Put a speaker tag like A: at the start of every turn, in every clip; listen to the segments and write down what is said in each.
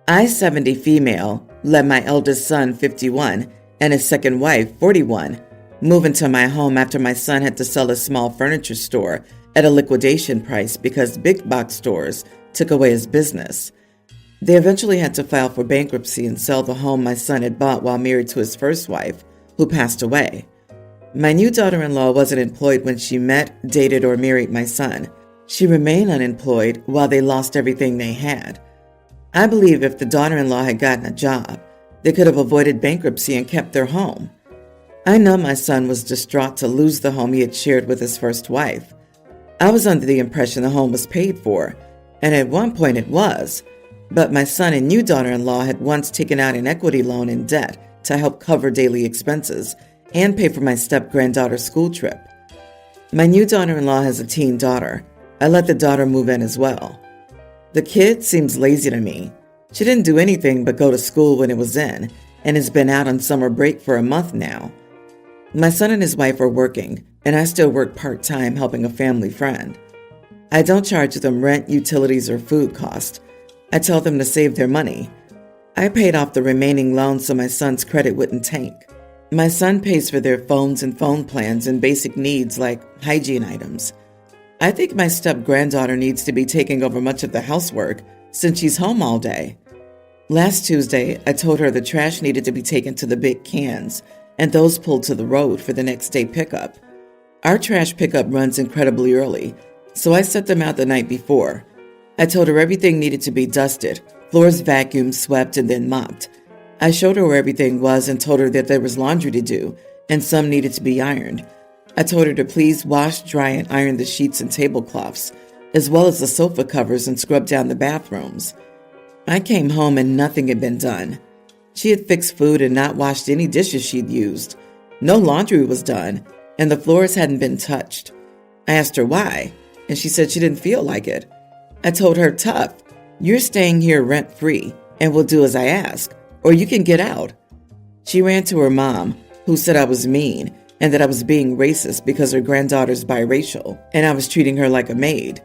A: I, 70 female, let my eldest son, 51, and his second wife, 41, move into my home after my son had to sell a small furniture store at a liquidation price because big box stores took away his business. They eventually had to file for bankruptcy and sell the home my son had bought while married to his first wife, who passed away. My new daughter-in-law wasn't employed when she met, dated, or married my son. She remained unemployed while they lost everything they had. I believe if the daughter-in-law had gotten a job, they could have avoided bankruptcy and kept their home. I know my son was distraught to lose the home he had shared with his first wife. I was under the impression the home was paid for, and at one point it was, but my son and new daughter-in-law had once taken out an equity loan in debt to help cover daily expenses and pay for my step-granddaughter's school trip. My new daughter-in-law has a teen daughter. I let the daughter move in as well. The kid seems lazy to me. She didn't do anything but go to school when it was in, and has been out on summer break for a month now. My son and his wife are working, and I still work part-time helping a family friend. I don't charge them rent, utilities, or food costs. I tell them to save their money. I paid off the remaining loans so my son's credit wouldn't tank. My son pays for their phones and phone plans and basic needs like hygiene items. I think my step-granddaughter needs to be taking over much of the housework since she's home all day. Last Tuesday, I told her the trash needed to be taken to the big cans and those pulled to the road for the next day pickup. Our trash pickup runs incredibly early, so I set them out the night before. I told her everything needed to be dusted, floors vacuumed, swept, and then mopped. I showed her where everything was and told her that there was laundry to do and some needed to be ironed. I told her to please wash, dry, and iron the sheets and tablecloths, as well as the sofa covers, and scrub down the bathrooms. I came home and nothing had been done. She had fixed food and not washed any dishes she'd used. No laundry was done, and the floors hadn't been touched. I asked her why, and she said she didn't feel like it. I told her, tough, you're staying here rent-free and will do as I ask, or you can get out. She ran to her mom, who said I was mean and that I was being racist because her granddaughter's biracial and I was treating her like a maid.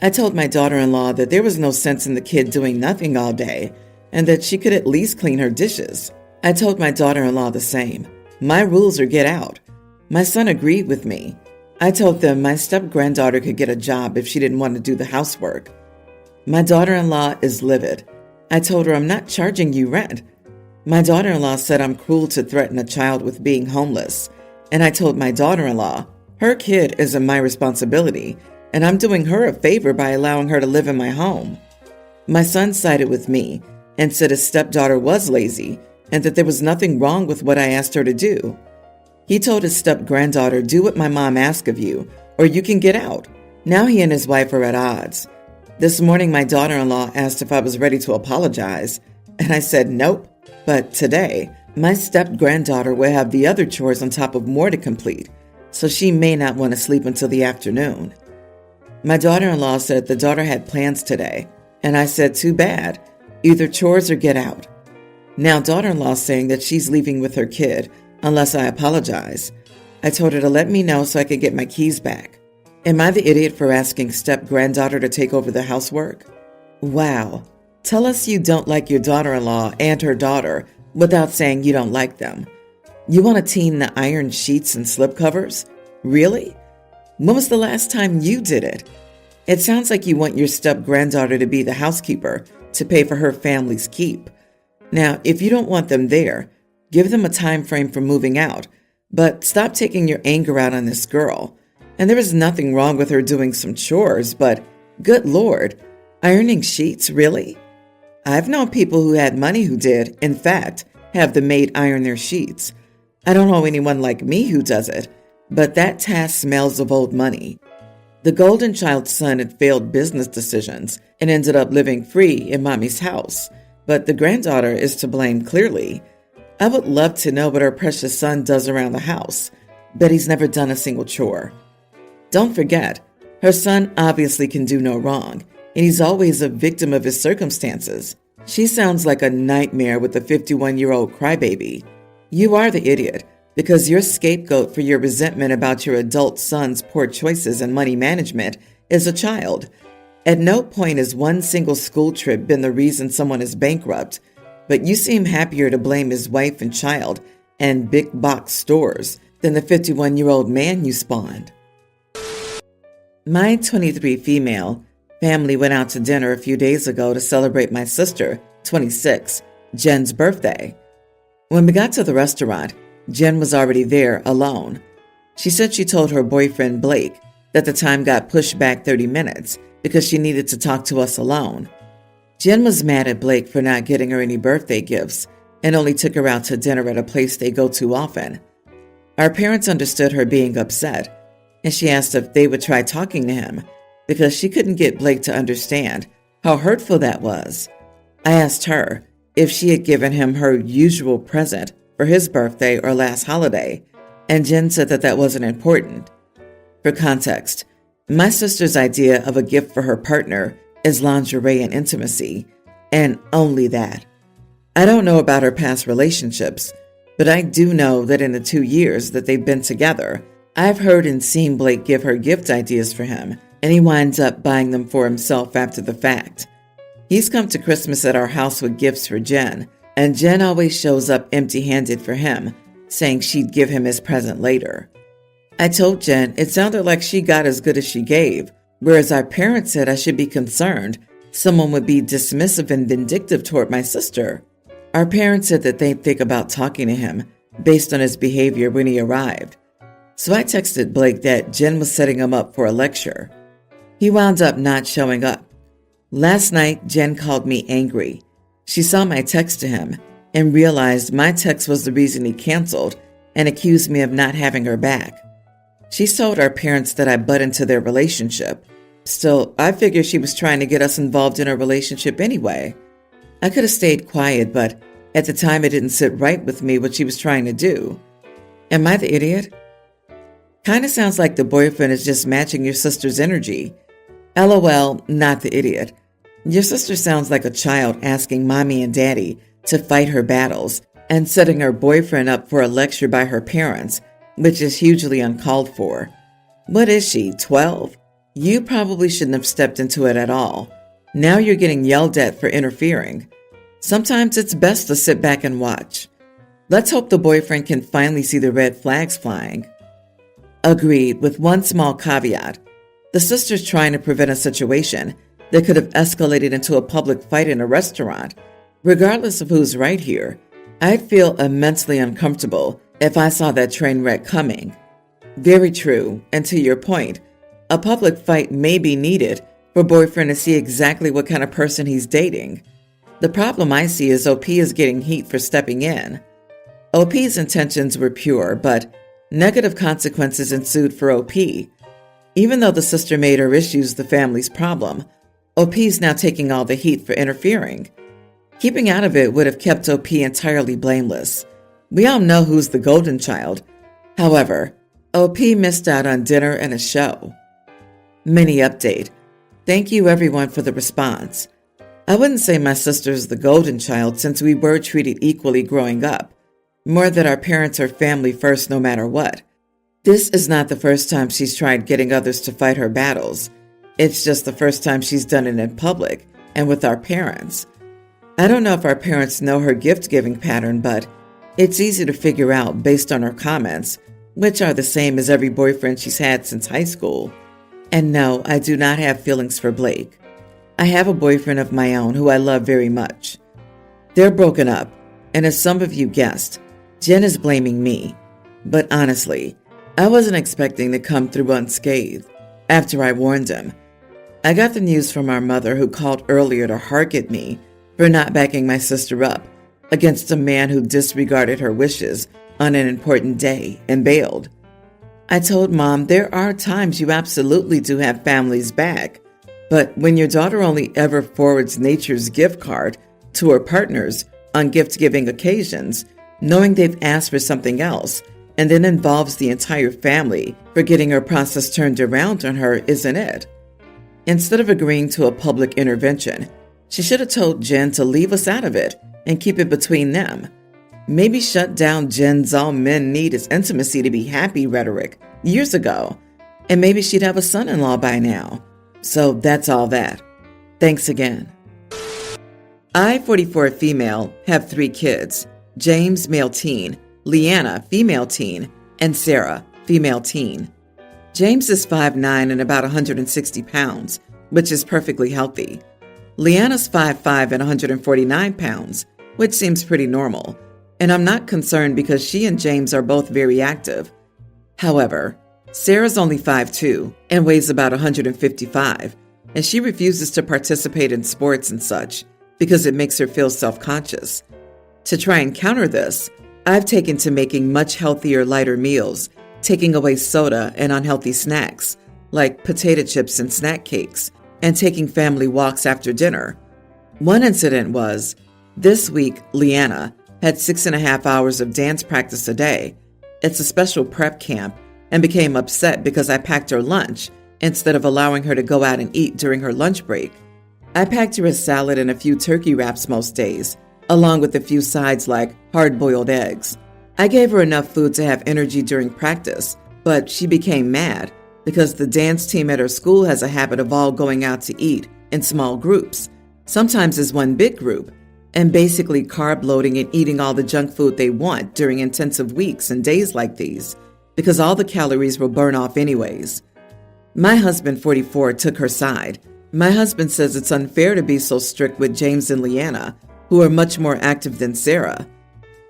A: I told my daughter-in-law that there was no sense in the kid doing nothing all day and that she could at least clean her dishes. I told my daughter-in-law the same. My rules are get out. My son agreed with me. I told them my step-granddaughter could get a job if she didn't want to do the housework. My daughter-in-law is livid. I told her I'm not charging you rent. My daughter-in-law said I'm cruel to threaten a child with being homeless. And I told my daughter-in-law, her kid isn't my responsibility, and I'm doing her a favor by allowing her to live in my home. My son sided with me and said his stepdaughter was lazy and that there was nothing wrong with what I asked her to do. He told his step-granddaughter, do what my mom asks of you, or you can get out. Now he and his wife are at odds. This morning, my daughter-in-law asked if I was ready to apologize, and I said nope. But today, my step-granddaughter will have the other chores on top of more to complete, so she may not want to sleep until the afternoon. My daughter-in-law said the daughter had plans today, and I said too bad, either chores or get out. Now daughter-in-law saying that she's leaving with her kid unless I apologize. I told her to let me know so I could get my keys back. Am I the idiot for asking step-granddaughter to take over the housework? Wow. Tell us you don't like your daughter-in-law and her daughter without saying you don't like them. You want a teen to iron sheets and slipcovers? Really? When was the last time you did it? It sounds like you want your step-granddaughter to be the housekeeper to pay for her family's keep. Now, if you don't want them there, give them a time frame for moving out, but stop taking your anger out on this girl. And there is nothing wrong with her doing some chores, but good Lord, ironing sheets, really? I've known people who had money who did, in fact, have the maid iron their sheets. I don't know anyone like me who does it, but that task smells of old money. The golden child's son had failed business decisions and ended up living free in mommy's house, but the granddaughter is to blame clearly. I would love to know what her precious son does around the house, but he's never done a single chore. Don't forget, her son obviously can do no wrong, and he's always a victim of his circumstances. She sounds like a nightmare with a 51-year-old crybaby. You are the idiot, because your scapegoat for your resentment about your adult son's poor choices and money management is a child. At no point has one single school trip been the reason someone is bankrupt, but you seem happier to blame his wife and child and big box stores than the 51-year-old man you spawned. My 23 female family went out to dinner a few days ago to celebrate my sister, 26, Jen's birthday. When we got to the restaurant, Jen was already there alone. She said she told her boyfriend, Blake, that the time got pushed back 30 minutes because she needed to talk to us alone. Jen was mad at Blake for not getting her any birthday gifts and only took her out to dinner at a place they go to often. Our parents understood her being upset, and she asked if they would try talking to him because she couldn't get Blake to understand how hurtful that was. I asked her if she had given him her usual present for his birthday or last holiday, and Jen said that that wasn't important. For context, my sister's idea of a gift for her partner is lingerie and intimacy, and only that. I don't know about her past relationships, but I do know that in the 2 years that they've been together, I've heard and seen Blake give her gift ideas for him, and he winds up buying them for himself after the fact. He's come to Christmas at our house with gifts for Jen, and Jen always shows up empty-handed for him, saying she'd give him his present later. I told Jen it sounded like she got as good as she gave, whereas our parents said I should be concerned someone would be dismissive and vindictive toward my sister. Our parents said that they'd think about talking to him based on his behavior when he arrived. So I texted Blake that Jen was setting him up for a lecture. He wound up not showing up. Last night, Jen called me angry. She saw my text to him and realized my text was the reason he canceled and accused me of not having her back. She told our parents that I butt into their relationship. Still, I figured she was trying to get us involved in a relationship anyway. I could have stayed quiet, but at the time it didn't sit right with me what she was trying to do. Am I the idiot? Kinda sounds like the boyfriend is just matching your sister's energy. LOL, not the idiot. Your sister sounds like a child asking mommy and daddy to fight her battles and setting her boyfriend up for a lecture by her parents, which is hugely uncalled for. What is she, 12? You probably shouldn't have stepped into it at all. Now you're getting yelled at for interfering. Sometimes it's best to sit back and watch. Let's hope the boyfriend can finally see the red flags flying. Agreed, with one small caveat. The sister's trying to prevent a situation that could have escalated into a public fight in a restaurant. Regardless of who's right here, I'd feel immensely uncomfortable if I saw that train wreck coming. Very true, and to your point, a public fight may be needed for boyfriend to see exactly what kind of person he's dating. The problem I see is OP is getting heat for stepping in. OP's intentions were pure, but negative consequences ensued for OP. Even though the sister made her issues the family's problem, OP's now taking all the heat for interfering. Keeping out of it would have kept OP entirely blameless. We all know who's the golden child. However, OP missed out on dinner and a show. Mini update. Thank you everyone for the response. I wouldn't say my sister's the golden child since we were treated equally growing up. More that our parents are family first no matter what. This is not the first time she's tried getting others to fight her battles. It's just the first time she's done it in public and with our parents. I don't know if our parents know her gift-giving pattern, but it's easy to figure out based on her comments, which are the same as every boyfriend she's had since high school. And no, I do not have feelings for Blake. I have a boyfriend of my own who I love very much. They're broken up, and as some of you guessed, Jen is blaming me. But honestly, I wasn't expecting to come through unscathed after I warned him. I got the news from our mother who called earlier to hark at me for not backing my sister up against a man who disregarded her wishes on an important day and bailed. I told Mom there are times you absolutely do have family's back, but when your daughter only ever forwards nature's gift card to her partners on gift-giving occasions, knowing they've asked for something else, and then involves the entire family for getting her process turned around on her, isn't it? Instead of agreeing to a public intervention, she should have told Jen to leave us out of it and keep it between them. Maybe shut down Jen's all men need is intimacy to be happy rhetoric years ago, and maybe she'd have a son-in-law by now. So that's all that. Thanks again. I, 44 female, have 3 kids: James, male teen; Leanna, female teen; and Sarah, female teen. James is 5'9" and about 160 pounds, which is perfectly healthy. Leanna's 5'5" and 149 pounds, which seems pretty normal, and I'm not concerned because she and James are both very active. However, Sarah's only 5'2" and weighs about 155, and she refuses to participate in sports and such because it makes her feel self-conscious. To try and counter this, I've taken to making much healthier, lighter meals, taking away soda and unhealthy snacks, like potato chips and snack cakes, and taking family walks after dinner. One incident was, this week, Leanna had 6.5 hours of dance practice a day. It's a special prep camp, and became upset because I packed her lunch instead of allowing her to go out and eat during her lunch break. I packed her a salad and a few turkey wraps most days, along with a few sides like hard-boiled eggs. I gave her enough food to have energy during practice, but she became mad because the dance team at her school has a habit of all going out to eat in small groups, sometimes as one big group, and basically carb loading and eating all the junk food they want during intensive weeks and days like these, because all the calories will burn off anyways. My husband, 44, took her side. My husband says it's unfair to be so strict with James and Leanna, who are much more active than Sarah.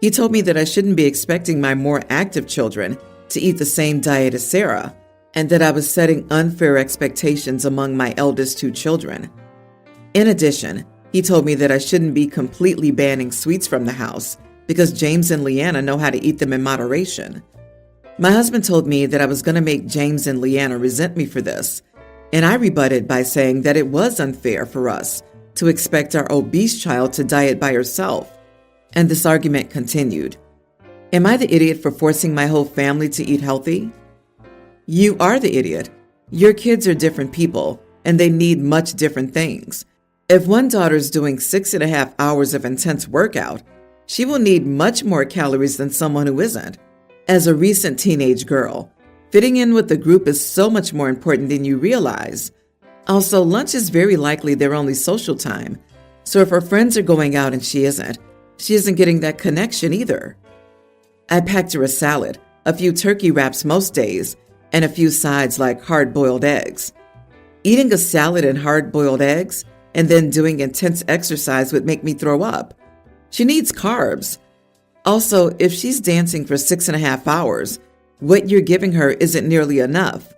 A: He told me that I shouldn't be expecting my more active children to eat the same diet as Sarah, and that I was setting unfair expectations among my eldest 2 children. In addition, he told me that I shouldn't be completely banning sweets from the house because James and Leanna know how to eat them in moderation. My husband told me that I was going to make James and Leanna resent me for this, and I rebutted by saying that it was unfair for us to expect our obese child to diet by herself, and this argument continued. Am I the idiot for forcing my whole family to eat healthy? You are the idiot. Your kids are different people, and they need much different things. If one daughter's doing 6.5 hours of intense workout, she will need much more calories than someone who isn't. As a recent teenage girl, fitting in with the group is so much more important than you realize. Also, lunch is very likely their only social time, so if her friends are going out and she isn't getting that connection either. I packed her a salad, a few turkey wraps most days, and a few sides like hard-boiled eggs. Eating a salad and hard-boiled eggs and then doing intense exercise would make me throw up. She needs carbs. Also, if she's dancing for 6.5 hours, what you're giving her isn't nearly enough.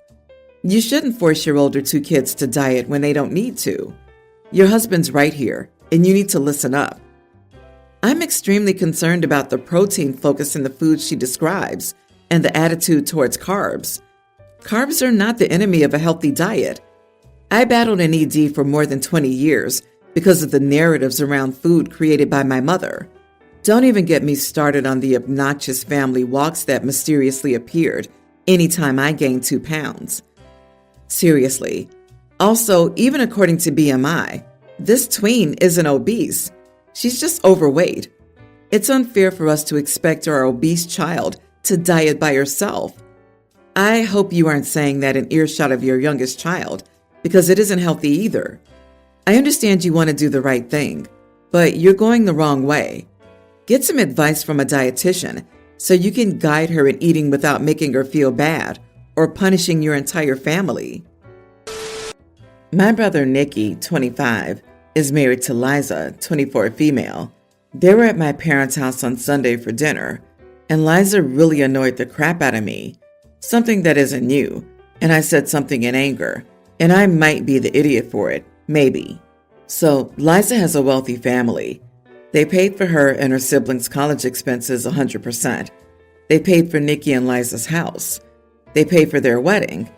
A: You shouldn't force your older 2 kids to diet when they don't need to. Your husband's right here, and you need to listen up. I'm extremely concerned about the protein focus in the foods she describes and the attitude towards carbs. Carbs are not the enemy of a healthy diet. I battled an ED for more than 20 years because of the narratives around food created by my mother. Don't even get me started on the obnoxious family walks that mysteriously appeared anytime I gained 2 pounds. Seriously. Also, even according to BMI, this tween isn't obese. She's just overweight. It's unfair for us to expect our obese child to diet by herself. I hope you aren't saying that in earshot of your youngest child, because it isn't healthy either. I understand you want to do the right thing, but you're going the wrong way. Get some advice from a dietitian so you can guide her in eating without making her feel bad or punishing your entire family. My brother Nikki, 25, is married to Liza, 24, female. They were at my parents' house on Sunday for dinner, and Liza really annoyed the crap out of me, something that isn't new, and I said something in anger, and I might be the idiot for it, maybe. So, Liza has a wealthy family. They paid for her and her siblings' college expenses 100%. They paid for Nikki and Liza's house. They paid for their wedding.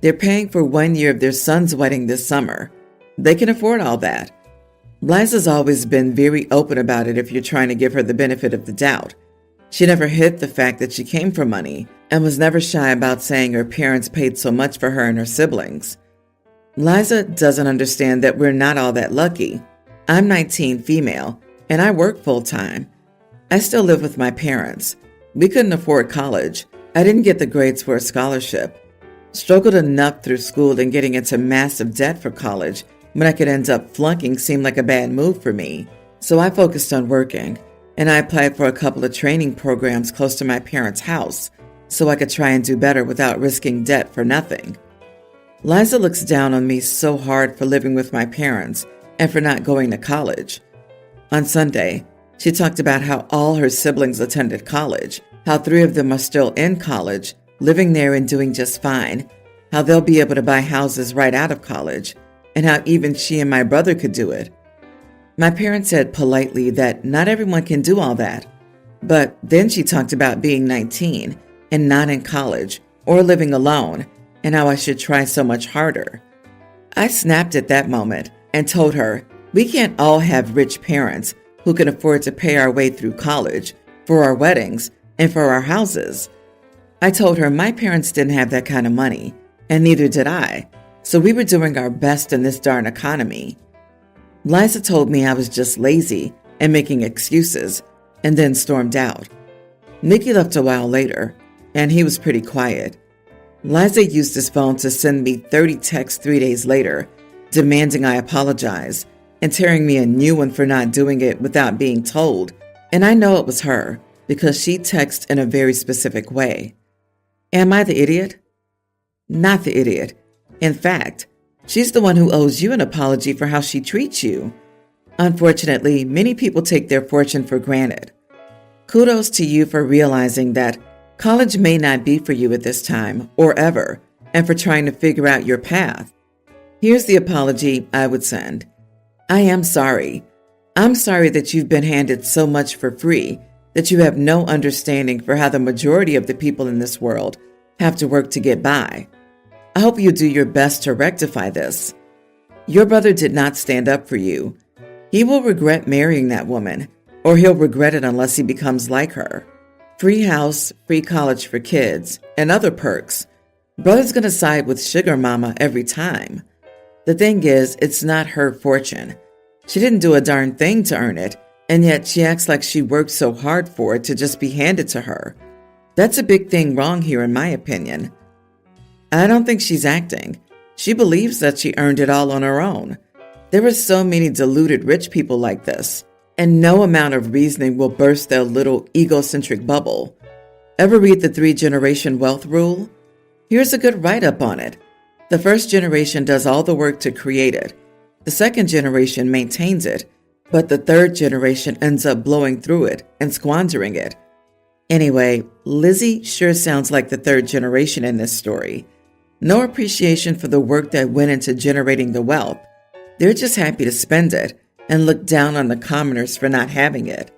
A: They're paying for 1 year of their son's wedding this summer. They can afford all that. Liza's always been very open about it if you're trying to give her the benefit of the doubt. She never hid the fact that she came from money and was never shy about saying her parents paid so much for her and her siblings. Liza doesn't understand that we're not all that lucky. I'm 19, female, and I work full-time. I still live with my parents. We couldn't afford college. I didn't get the grades for a scholarship. Struggled enough through school and getting into massive debt for college when I could end up flunking seemed like a bad move for me. So I focused on working, and I applied for a couple of training programs close to my parents' house so I could try and do better without risking debt for nothing. Liza looks down on me so hard for living with my parents and for not going to college. On Sunday, she talked about how all her siblings attended college, how 3 of them are still in college, living there and doing just fine, how they'll be able to buy houses right out of college, and how even she and my brother could do it. My parents said politely that not everyone can do all that, but then she talked about being 19 and not in college or living alone, and how I should try so much harder. I snapped at that moment and told her, we can't all have rich parents who can afford to pay our way through college, for our weddings, and for our houses. I told her my parents didn't have that kind of money, and neither did I, so we were doing our best in this darn economy. Liza told me I was just lazy and making excuses, and then stormed out. Mickey left a while later, and he was pretty quiet. Liza used his phone to send me 30 texts 3 days later, demanding I apologize and tearing me a new one for not doing it without being told. And I know it was her because she texted in a very specific way. Am I the idiot? Not the idiot. In fact, she's the one who owes you an apology for how she treats you. Unfortunately, many people take their fortune for granted. Kudos to you for realizing that college may not be for you at this time or ever, and for trying to figure out your path. Here's the apology I would send. I am sorry. I'm sorry that you've been handed so much for free that you have no understanding for how the majority of the people in this world have to work to get by. I hope you do your best to rectify this. Your brother did not stand up for you. He will regret marrying that woman, or he'll regret it unless he becomes like her. Free house, free college for kids, and other perks. Brother's gonna side with sugar mama every time. The thing is, it's not her fortune. She didn't do a darn thing to earn it, and yet she acts like she worked so hard for it to just be handed to her. That's a big thing wrong here in my opinion. I don't think she's acting. She believes that she earned it all on her own. There are so many deluded rich people like this, and no amount of reasoning will burst their little egocentric bubble. Ever read the 3-generation wealth rule? Here's a good write-up on it. The first generation does all the work to create it. The second generation maintains it, but the third generation ends up blowing through it and squandering it. Anyway, Lizzie sure sounds like the third generation in this story. No appreciation for the work that went into generating the wealth. They're just happy to spend it and look down on the commoners for not having it.